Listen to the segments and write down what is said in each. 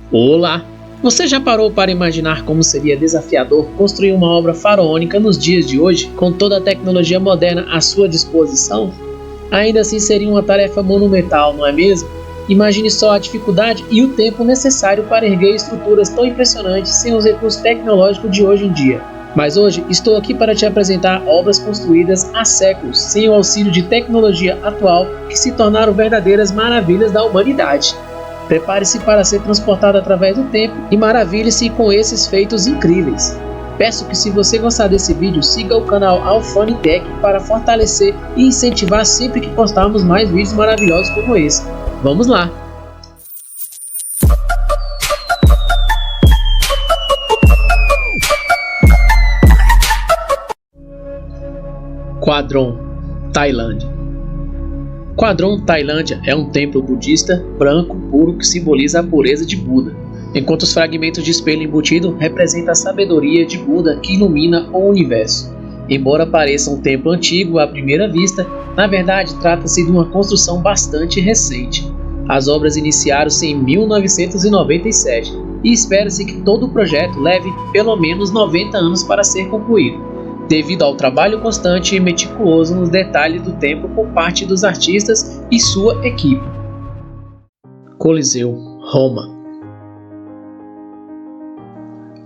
Olá! Você já parou para imaginar como seria desafiador construir uma obra faraônica nos dias de hoje, com toda a tecnologia moderna à sua disposição? Ainda assim seria uma tarefa monumental, não é mesmo? Imagine só a dificuldade e o tempo necessário para erguer estruturas tão impressionantes sem os recursos tecnológicos de hoje em dia. Mas hoje estou aqui para te apresentar obras construídas há séculos, sem o auxílio de tecnologia atual, que se tornaram verdadeiras maravilhas da humanidade. Prepare-se para ser transportado através do tempo e maravilhe-se com esses feitos incríveis. Peço que, se você gostar desse vídeo, siga o canal Alfanitec para fortalecer e incentivar sempre que postarmos mais vídeos maravilhosos como esse. Vamos lá! Quadron, Tailândia. Quadron, Tailândia é um templo budista branco puro que simboliza a pureza de Buda, enquanto os fragmentos de espelho embutido representam a sabedoria de Buda que ilumina o universo. Embora pareça um templo antigo à primeira vista, na verdade trata-se de uma construção bastante recente. As obras iniciaram-se em 1997 e espera-se que todo o projeto leve pelo menos 90 anos para ser concluído, devido ao trabalho constante e meticuloso nos detalhes do templo por parte dos artistas e sua equipe. Coliseu, Roma.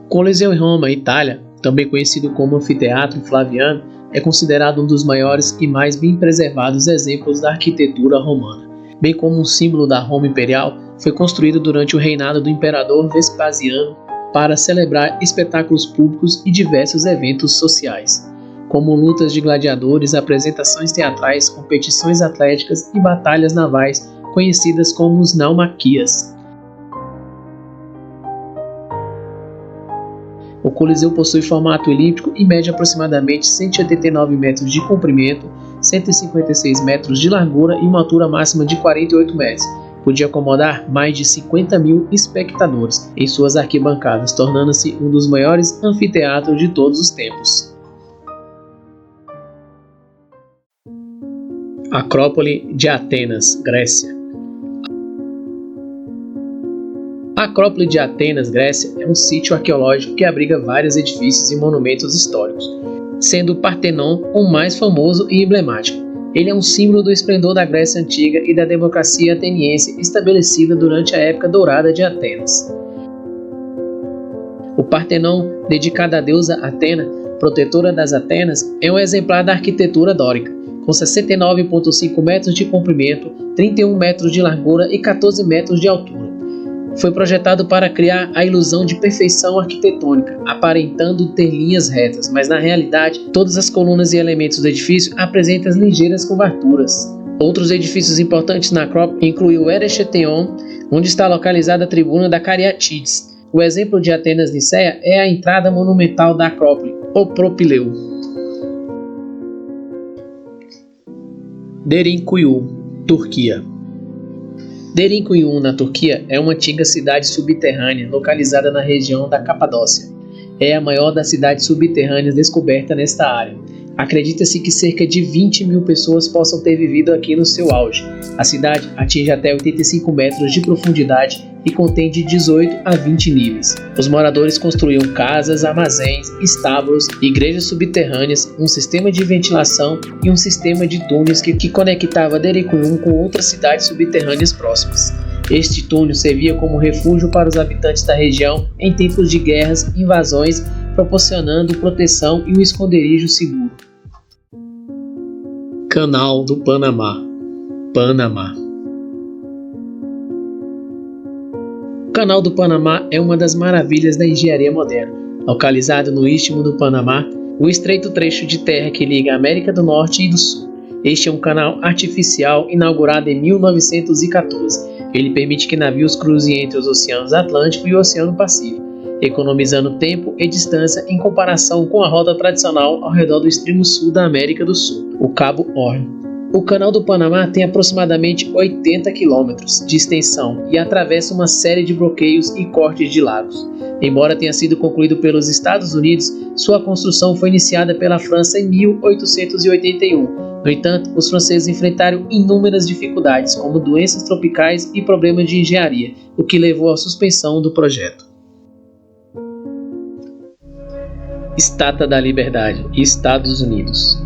Coliseu em Roma, Itália, também conhecido como Anfiteatro Flaviano, é considerado um dos maiores e mais bem preservados exemplos da arquitetura romana. Bem como um símbolo da Roma imperial, foi construído durante o reinado do imperador Vespasiano para celebrar espetáculos públicos e diversos eventos sociais, como lutas de gladiadores, apresentações teatrais, competições atléticas e batalhas navais, conhecidas como os naumaquias. O Coliseu possui formato elíptico e mede aproximadamente 189 metros de comprimento, 156 metros de largura e uma altura máxima de 48 metros. Podia acomodar mais de 50 mil espectadores em suas arquibancadas, tornando-se um dos maiores anfiteatros de todos os tempos. Acrópole de Atenas, Grécia. A Acrópole de Atenas, Grécia, é um sítio arqueológico que abriga vários edifícios e monumentos históricos, sendo o Partenon o mais famoso e emblemático. Ele é um símbolo do esplendor da Grécia Antiga e da democracia ateniense estabelecida durante a época dourada de Atenas. O Partenon, dedicado à deusa Atena, protetora das Atenas, é um exemplar da arquitetura dórica, com 69,5 metros de comprimento, 31 metros de largura e 14 metros de altura. Foi projetado para criar a ilusão de perfeição arquitetônica, aparentando ter linhas retas, mas na realidade todas as colunas e elementos do edifício apresentam ligeiras curvaturas. Outros edifícios importantes na Acrópole incluem o Erechtheion, onde está localizada a tribuna da Cariátides. O exemplo de Atenas Niceia é a entrada monumental da Acrópole, o Propileu. Derinkuyu, Turquia. Derinkuyu, na Turquia, é uma antiga cidade subterrânea localizada na região da Capadócia. É a maior das cidades subterrâneas descoberta nesta área. Acredita-se que cerca de 20 mil pessoas possam ter vivido aqui no seu auge. A cidade atinge até 85 metros de profundidade e contém de 18 a 20 níveis. Os moradores construíam casas, armazéns, estábulos, igrejas subterrâneas, um sistema de ventilação e um sistema de túneis que conectava Derinkuyu com outras cidades subterrâneas próximas. Este túnel servia como refúgio para os habitantes da região em tempos de guerras e invasões, proporcionando proteção e um esconderijo seguro. Canal do Panamá, Panamá. O Canal do Panamá é uma das maravilhas da engenharia moderna. Localizado no Istmo do Panamá, o estreito trecho de terra que liga a América do Norte e do Sul. Este é um canal artificial inaugurado em 1914. Ele permite que navios cruzem entre os oceanos Atlântico e o Oceano Pacífico, economizando tempo e distância em comparação com a rota tradicional ao redor do extremo sul da América do Sul, o Cabo Horn. O Canal do Panamá tem aproximadamente 80 quilômetros de extensão e atravessa uma série de bloqueios e cortes de lagos. Embora tenha sido concluído pelos Estados Unidos, sua construção foi iniciada pela França em 1881. No entanto, os franceses enfrentaram inúmeras dificuldades, como doenças tropicais e problemas de engenharia, o que levou à suspensão do projeto. Estátua da Liberdade, Estados Unidos.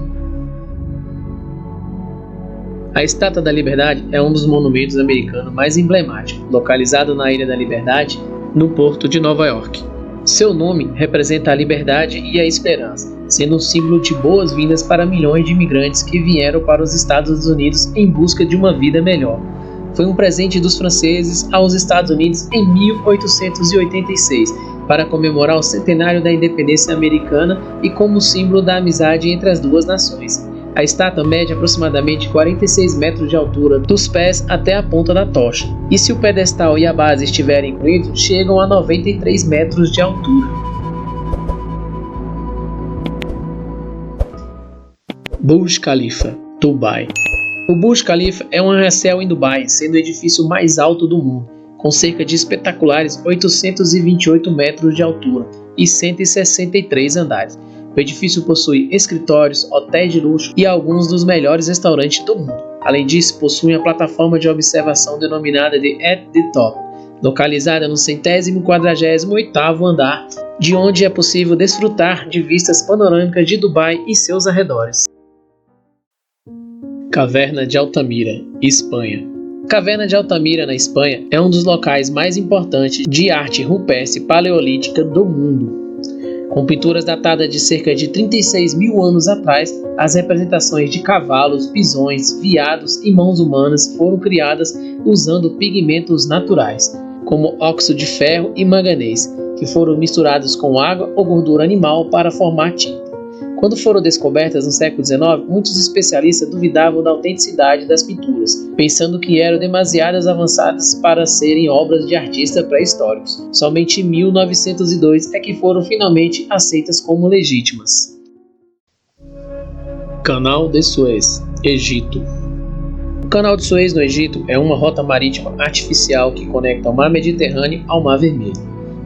A Estátua da Liberdade é um dos monumentos americanos mais emblemáticos, localizado na Ilha da Liberdade, no porto de Nova York. Seu nome representa a liberdade e a esperança, sendo um símbolo de boas-vindas para milhões de imigrantes que vieram para os Estados Unidos em busca de uma vida melhor. Foi um presente dos franceses aos Estados Unidos em 1886, para comemorar o centenário da independência americana e como símbolo da amizade entre as duas nações. A estátua mede aproximadamente 46 metros de altura dos pés até a ponta da tocha, e se o pedestal e a base estiverem incluídos, chegam a 93 metros de altura. Burj Khalifa, Dubai. O Burj Khalifa é um arranha-céu em Dubai, sendo o edifício mais alto do mundo, com cerca de espetaculares 828 metros de altura e 163 andares. O edifício possui escritórios, hotéis de luxo e alguns dos melhores restaurantes do mundo. Além disso, possui uma plataforma de observação denominada de At the Top, localizada no 148º andar, de onde é possível desfrutar de vistas panorâmicas de Dubai e seus arredores. Caverna de Altamira, Espanha. A Caverna de Altamira, na Espanha, é um dos locais mais importantes de arte rupestre paleolítica do mundo. Com pinturas datadas de cerca de 36 mil anos atrás, as representações de cavalos, bisões, veados e mãos humanas foram criadas usando pigmentos naturais, como óxido de ferro e manganês, que foram misturados com água ou gordura animal para formar tinta. Quando foram descobertas no século XIX, muitos especialistas duvidavam da autenticidade das pinturas, pensando que eram demasiado avançadas para serem obras de artistas pré-históricos. Somente em 1902 é que foram finalmente aceitas como legítimas. Canal de Suez, Egito. O Canal de Suez no Egito é uma rota marítima artificial que conecta o Mar Mediterrâneo ao Mar Vermelho,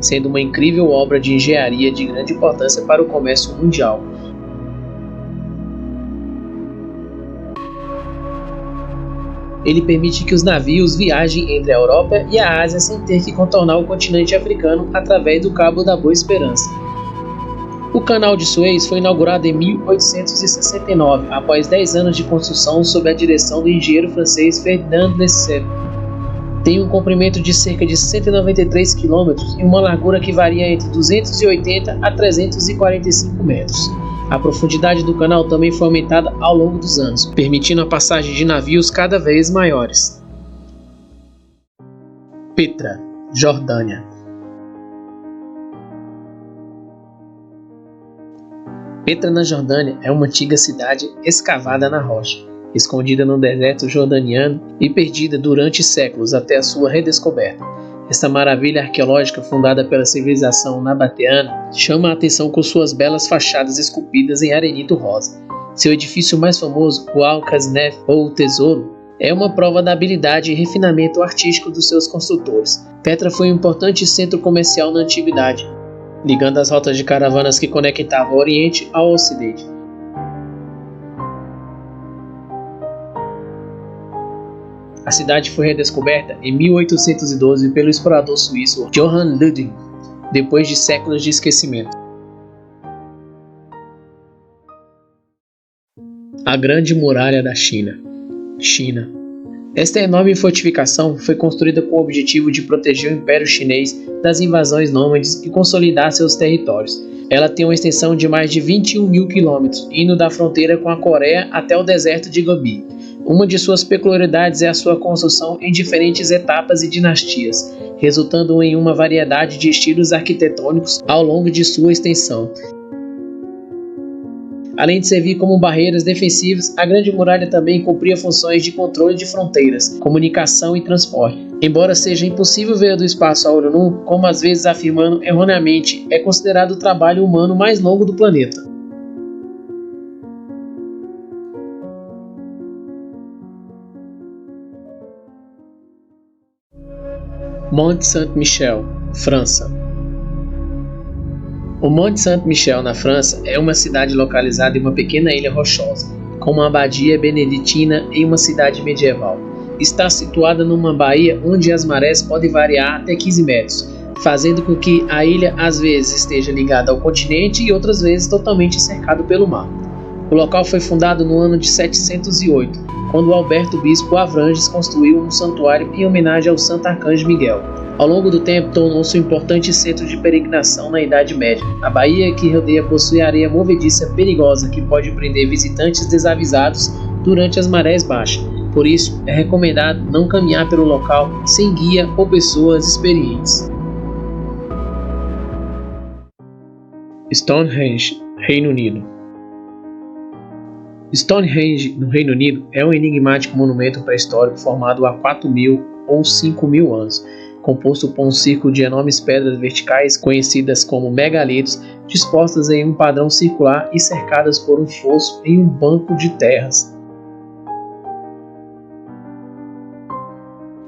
sendo uma incrível obra de engenharia de grande importância para o comércio mundial. Ele permite que os navios viajem entre a Europa e a Ásia sem ter que contornar o continente africano através do Cabo da Boa Esperança. O Canal de Suez foi inaugurado em 1869, após 10 anos de construção sob a direção do engenheiro francês Ferdinand Lesseps. Tem um comprimento de cerca de 193 km e uma largura que varia entre 280 a 345 metros. A profundidade do canal também foi aumentada ao longo dos anos, permitindo a passagem de navios cada vez maiores. Petra, Jordânia. Petra, na Jordânia, é uma antiga cidade escavada na rocha, escondida no deserto jordaniano e perdida durante séculos até a sua redescoberta. Esta maravilha arqueológica, fundada pela civilização nabateana, chama a atenção com suas belas fachadas esculpidas em arenito rosa. Seu edifício mais famoso, o Al-Kaznef, ou o Tesouro, é uma prova da habilidade e refinamento artístico dos seus construtores. Petra foi um importante centro comercial na antiguidade, ligando as rotas de caravanas que conectavam o Oriente ao Ocidente. A cidade foi redescoberta em 1812 pelo explorador suíço Johann Ludwig, depois de séculos de esquecimento. A Grande Muralha da China. China. Esta enorme fortificação foi construída com o objetivo de proteger o Império Chinês das invasões nômades e consolidar seus territórios. Ela tem uma extensão de mais de 21 mil quilômetros, indo da fronteira com a Coreia até o deserto de Gobi. Uma de suas peculiaridades é a sua construção em diferentes etapas e dinastias, resultando em uma variedade de estilos arquitetônicos ao longo de sua extensão. Além de servir como barreiras defensivas, a Grande Muralha também cumpria funções de controle de fronteiras, comunicação e transporte. Embora seja impossível ver do espaço a olho nu, como às vezes afirmando erroneamente, é considerado o trabalho humano mais longo do planeta. Monte Saint-Michel, França. O Monte Saint-Michel, na França, é uma cidade localizada em uma pequena ilha rochosa, com uma abadia beneditina em uma cidade medieval. está situada numa baía onde as marés podem variar até 15 metros, fazendo com que a ilha às vezes esteja ligada ao continente e outras vezes totalmente cercado pelo mar. O local foi fundado no ano de 708, quando Alberto Bispo Avranches construiu um santuário em homenagem ao Santo Arcanjo Miguel. Ao longo do tempo, tornou-se um importante centro de peregrinação na Idade Média. A baía que rodeia possui areia movediça perigosa que pode prender visitantes desavisados durante as marés baixas. Por isso, é recomendado não caminhar pelo local sem guia ou pessoas experientes. Stonehenge, Reino Unido. Stonehenge, no Reino Unido, é um enigmático monumento pré-histórico formado há 4.000 ou 5.000 anos, composto por um círculo de enormes pedras verticais conhecidas como megalitos, dispostas em um padrão circular e cercadas por um fosso em um banco de terras.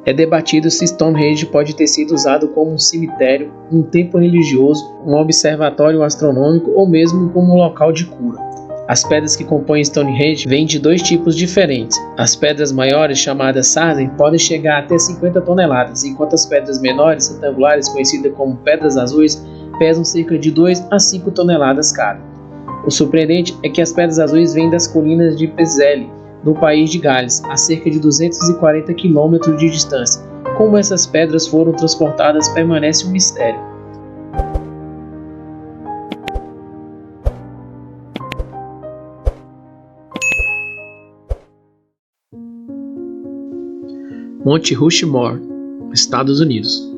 É debatido se Stonehenge pode ter sido usado como um cemitério, um templo religioso, um observatório astronômico ou mesmo como um local de cura. As pedras que compõem Stonehenge vêm de dois tipos diferentes. As pedras maiores, chamadas sarsen, podem chegar até 50 toneladas, enquanto as pedras menores, retangulares, conhecidas como pedras azuis, pesam cerca de 2 a 5 toneladas cada. O surpreendente é que as pedras azuis vêm das colinas de Pezzeli, no país de Gales, a cerca de 240 km de distância. Como essas pedras foram transportadas permanece um mistério. Monte Rushmore, Estados Unidos.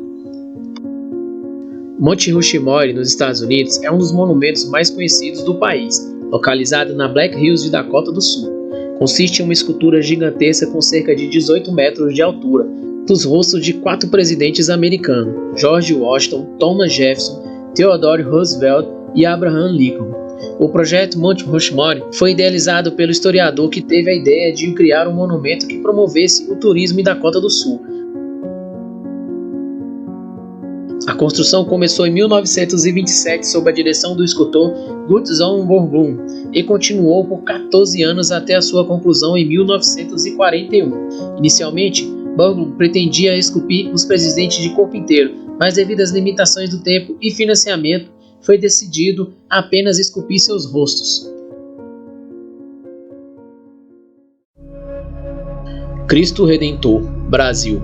Monte Rushmore, nos Estados Unidos, é um dos monumentos mais conhecidos do país, localizado na Black Hills de Dakota do Sul. Consiste em uma escultura gigantesca com cerca de 18 metros de altura, dos rostos de 4 presidentes americanos: George Washington, Thomas Jefferson, Theodore Roosevelt e Abraham Lincoln. O projeto Monte Rushmore foi idealizado pelo historiador que teve a ideia de criar um monumento que promovesse o turismo em Dakota do Sul. A construção começou em 1927 sob a direção do escultor Gutzon Borglum e continuou por 14 anos até a sua conclusão em 1941. Inicialmente, Borglum pretendia esculpir os presidentes de corpo inteiro, mas devido às limitações do tempo e financiamento, foi decidido apenas esculpir seus rostos. Cristo Redentor, Brasil.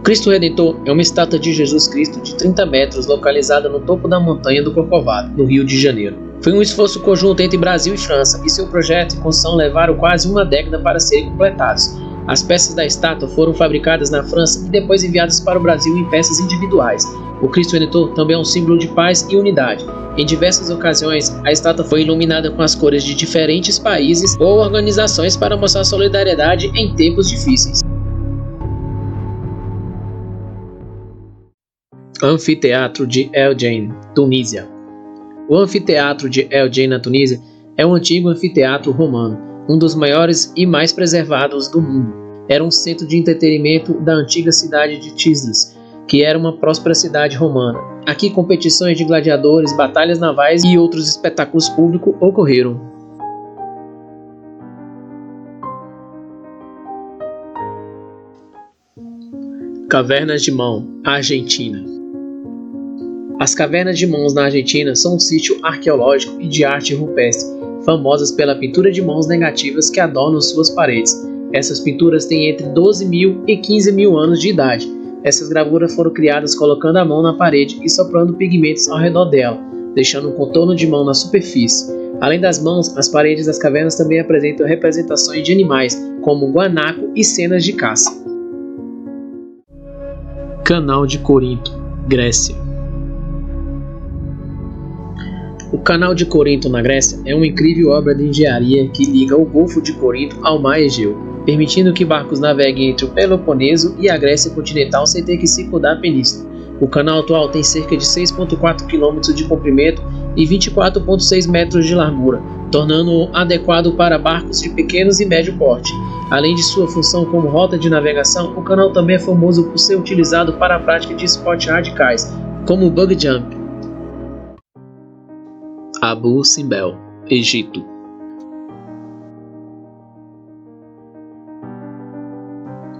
Cristo Redentor é uma estátua de Jesus Cristo de 30 metros localizada no topo da montanha do Corcovado, no Rio de Janeiro. Foi um esforço conjunto entre Brasil e França, e seu projeto e construção levaram quase uma década para serem completados. As peças da estátua foram fabricadas na França e depois enviadas para o Brasil em peças individuais. O Cristo Redentor também é um símbolo de paz e unidade. Em diversas ocasiões, a estátua foi iluminada com as cores de diferentes países ou organizações para mostrar solidariedade em tempos difíceis. Anfiteatro de El Jein, Tunísia. O Anfiteatro de El Jein, na Tunísia, é um antigo anfiteatro romano, um dos maiores e mais preservados do mundo. Era um centro de entretenimento da antiga cidade de Tisres, que era uma próspera cidade romana. Aqui competições de gladiadores, batalhas navais e outros espetáculos públicos ocorreram. Cavernas de Mão, Argentina. As Cavernas de Mãos na Argentina são um sítio arqueológico e de arte rupestre, famosas pela pintura de mãos negativas que adornam suas paredes. Essas pinturas têm entre 12.000 e 15.000 anos de idade. Essas gravuras foram criadas colocando a mão na parede e soprando pigmentos ao redor dela, deixando um contorno de mão na superfície. Além das mãos, as paredes das cavernas também apresentam representações de animais, como guanaco e cenas de caça. Canal de Corinto, Grécia. O Canal de Corinto, na Grécia, é uma incrível obra de engenharia que liga o Golfo de Corinto ao Mar Egeu, permitindo que barcos naveguem entre o Peloponeso e a Grécia continental sem ter que circundar a península. O canal atual tem cerca de 6,4 km de comprimento e 24,6 metros de largura, tornando-o adequado para barcos de pequenos e médio porte. Além de sua função como rota de navegação, o canal também é famoso por ser utilizado para a prática de esportes radicais, como o bug jump. Abu Simbel, Egito.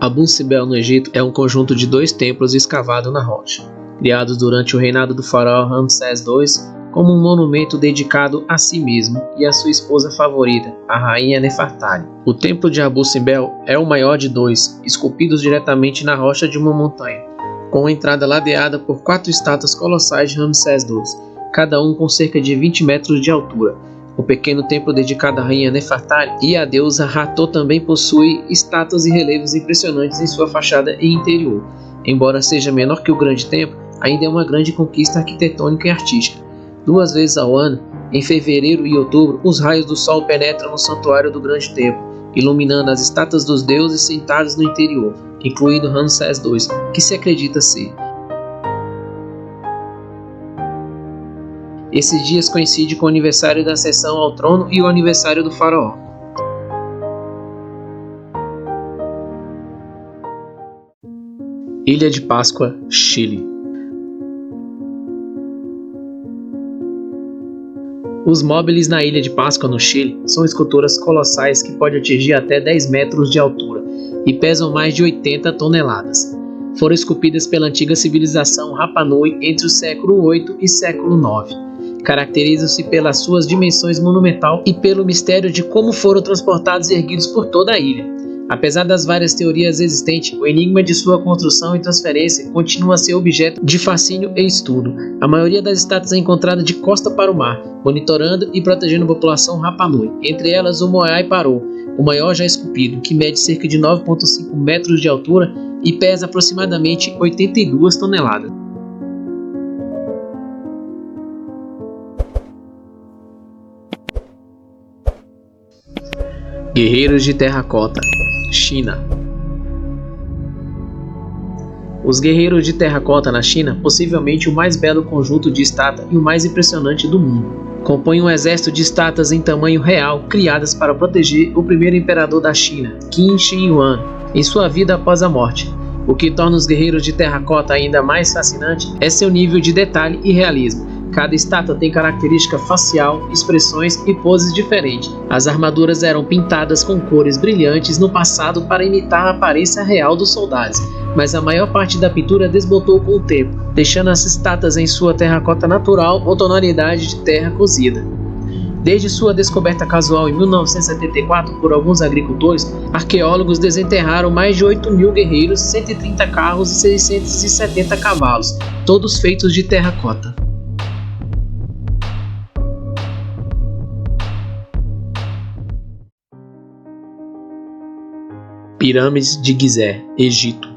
Abu Simbel no Egito é um conjunto de 2 templos escavados na rocha, criados durante o reinado do faraó Ramsés II como um monumento dedicado a si mesmo e à sua esposa favorita, a rainha Nefertari. O templo de Abu Simbel é o maior de 2, esculpidos diretamente na rocha de uma montanha, com a entrada ladeada por 4 estátuas colossais de Ramsés II, cada um com cerca de 20 metros de altura. O pequeno templo dedicado à rainha Nefertari e à deusa Hathor também possui estátuas e relevos impressionantes em sua fachada e interior. Embora seja menor que o grande templo, ainda é uma grande conquista arquitetônica e artística. 2 vezes ao ano, em fevereiro e outubro, os raios do sol penetram no santuário do grande templo, iluminando as estátuas dos deuses sentados no interior, incluindo Ramsés II, que se acredita ser. Esses dias coincidem com o aniversário da ascensão ao trono e o aniversário do faraó. Ilha de Páscoa, Chile. Os móveis na Ilha de Páscoa, no Chile, são esculturas colossais que podem atingir até 10 metros de altura e pesam mais de 80 toneladas. Foram esculpidas pela antiga civilização Rapa Nui entre o século VIII e século IX. Caracterizam-se pelas suas dimensões monumental e pelo mistério de como foram transportados e erguidos por toda a ilha. Apesar das várias teorias existentes, o enigma de sua construção e transferência continua a ser objeto de fascínio e estudo. A maioria das estátuas é encontrada de costa para o mar, monitorando e protegendo a população Rapa Nui, entre elas o Moai Parou, o maior já esculpido, que mede cerca de 9,5 metros de altura e pesa aproximadamente 82 toneladas. Guerreiros de Terracota, China. Os guerreiros de terracota na China, possivelmente o mais belo conjunto de estátuas e o mais impressionante do mundo, compõem um exército de estátuas em tamanho real criadas para proteger o primeiro imperador da China, Qin Shi Huang, em sua vida após a morte. O que torna os guerreiros de terracota ainda mais fascinante é seu nível de detalhe e realismo. Cada estátua tem característica facial, expressões e poses diferentes. As armaduras eram pintadas com cores brilhantes no passado para imitar a aparência real dos soldados, mas a maior parte da pintura desbotou com o tempo, deixando as estátuas em sua terracota natural ou tonalidade de terra cozida. Desde sua descoberta casual em 1974 por alguns agricultores, arqueólogos desenterraram mais de 8.000 guerreiros, 130 carros e 670 cavalos, todos feitos de terracota. Pirâmides de Gizé, Egito.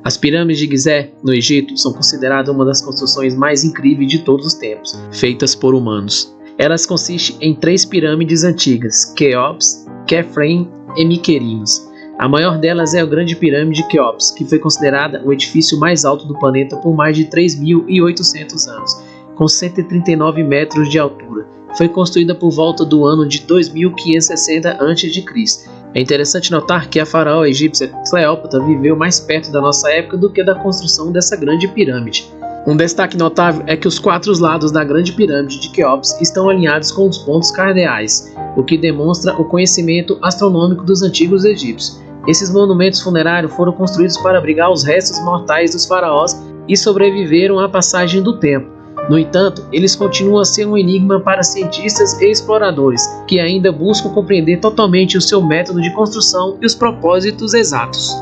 As pirâmides de Gizé, no Egito, são consideradas uma das construções mais incríveis de todos os tempos, feitas por humanos. Elas consistem em 3 pirâmides antigas, Quéops, Quefren e Miquerinos. A maior delas é a Grande Pirâmide de Quéops, que foi considerada o edifício mais alto do planeta por mais de 3.800 anos, com 139 metros de altura. Foi construída por volta do ano de 2560 a.C. É interessante notar que a faraó egípcia Cleópatra viveu mais perto da nossa época do que da construção dessa grande pirâmide. Um destaque notável é que os 4 lados da Grande Pirâmide de Quéops estão alinhados com os pontos cardeais, o que demonstra o conhecimento astronômico dos antigos egípcios. Esses monumentos funerários foram construídos para abrigar os restos mortais dos faraós e sobreviveram à passagem do tempo. No entanto, eles continuam a ser um enigma para cientistas e exploradores, que ainda buscam compreender totalmente o seu método de construção e os propósitos exatos.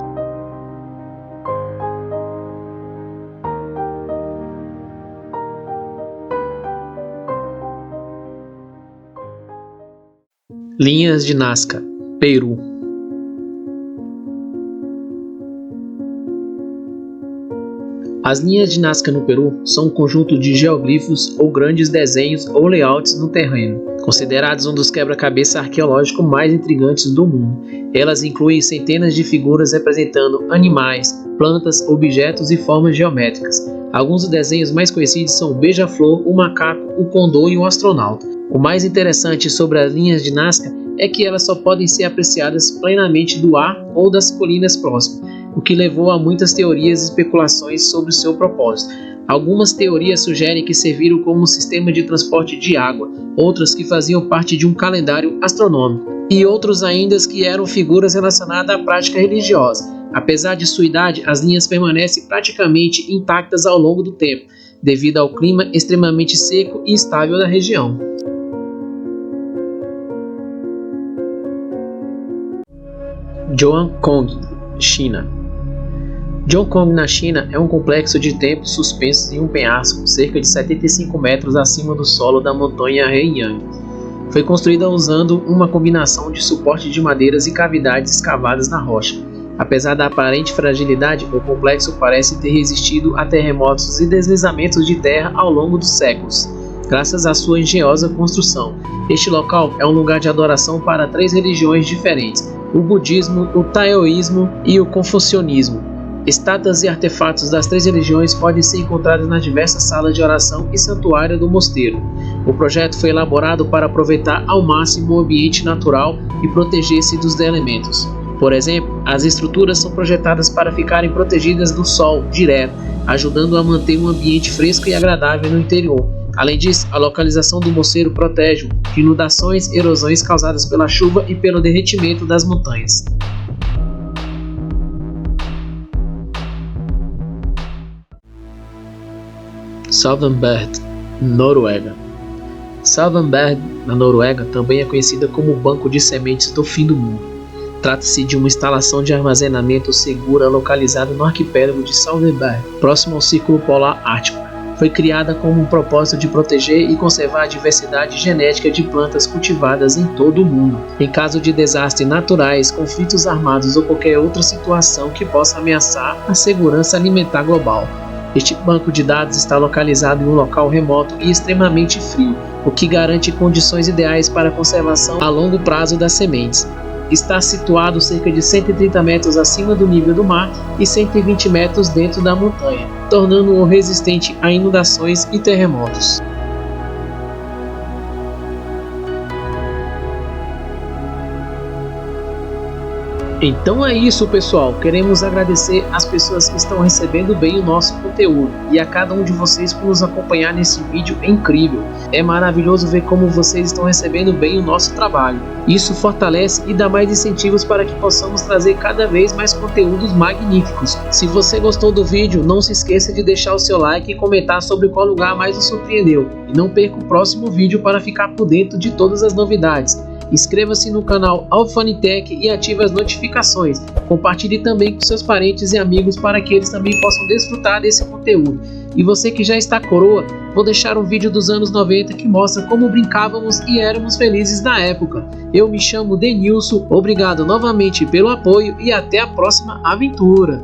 Linhas de Nazca, Peru. As linhas de Nazca no Peru são um conjunto de geoglifos ou grandes desenhos ou layouts no terreno, considerados um dos quebra-cabeça arqueológicos mais intrigantes do mundo. Elas incluem centenas de figuras representando animais, plantas, objetos e formas geométricas. Alguns dos desenhos mais conhecidos são o beija-flor, o macaco, o condor e o astronauta. O mais interessante sobre as linhas de Nazca é que elas só podem ser apreciadas plenamente do ar ou das colinas próximas, o que levou a muitas teorias e especulações sobre o seu propósito. Algumas teorias sugerem que serviram como um sistema de transporte de água, outras que faziam parte de um calendário astronômico, e outros ainda que eram figuras relacionadas à prática religiosa. Apesar de sua idade, as linhas permanecem praticamente intactas ao longo do tempo, devido ao clima extremamente seco e instável da região. Zhoukong, China. Zhoukong, na China, é um complexo de templos suspensos em um penhasco cerca de 75 metros acima do solo da montanha Heiyang. Foi construída usando uma combinação de suporte de madeiras e cavidades escavadas na rocha. Apesar da aparente fragilidade, o complexo parece ter resistido a terremotos e deslizamentos de terra ao longo dos séculos. Graças à sua engenhosa construção, este local é um lugar de adoração para 3 religiões diferentes: o budismo, o taoísmo e o confucionismo. Estátuas e artefatos das 3 religiões podem ser encontrados nas diversas salas de oração e santuário do mosteiro. O projeto foi elaborado para aproveitar ao máximo o ambiente natural e proteger-se dos elementos. Por exemplo, as estruturas são projetadas para ficarem protegidas do sol direto, ajudando a manter um ambiente fresco e agradável no interior. Além disso, a localização do mosteiro protege de inundações e erosões causadas pela chuva e pelo derretimento das montanhas. Svalbard, Noruega. Svalbard, na Noruega, também é conhecida como o Banco de Sementes do Fim do Mundo. Trata-se de uma instalação de armazenamento segura localizada no arquipélago de Svalbard, próximo ao Círculo Polar Ártico. Foi criada com o propósito de proteger e conservar a diversidade genética de plantas cultivadas em todo o mundo, em caso de desastres naturais, conflitos armados ou qualquer outra situação que possa ameaçar a segurança alimentar global. Este banco de dados está localizado em um local remoto e extremamente frio, o que garante condições ideais para a conservação a longo prazo das sementes. Está situado cerca de 130 metros acima do nível do mar e 120 metros dentro da montanha, tornando-o resistente a inundações e terremotos. Então é isso, pessoal. Queremos agradecer às pessoas que estão recebendo bem o nosso conteúdo e a cada um de vocês por nos acompanhar nesse vídeo incrível. É maravilhoso ver como vocês estão recebendo bem o nosso trabalho. Isso fortalece e dá mais incentivos para que possamos trazer cada vez mais conteúdos magníficos. Se você gostou do vídeo, não se esqueça de deixar o seu like e comentar sobre qual lugar mais nos surpreendeu. E não perca o próximo vídeo para ficar por dentro de todas as novidades. Inscreva-se no canal Alfanitec e ative as notificações. Compartilhe também com seus parentes e amigos para que eles também possam desfrutar desse conteúdo. E você que já está coroa, vou deixar um vídeo dos anos 90 que mostra como brincávamos e éramos felizes na época. Eu me chamo Denilson, obrigado novamente pelo apoio e até a próxima aventura.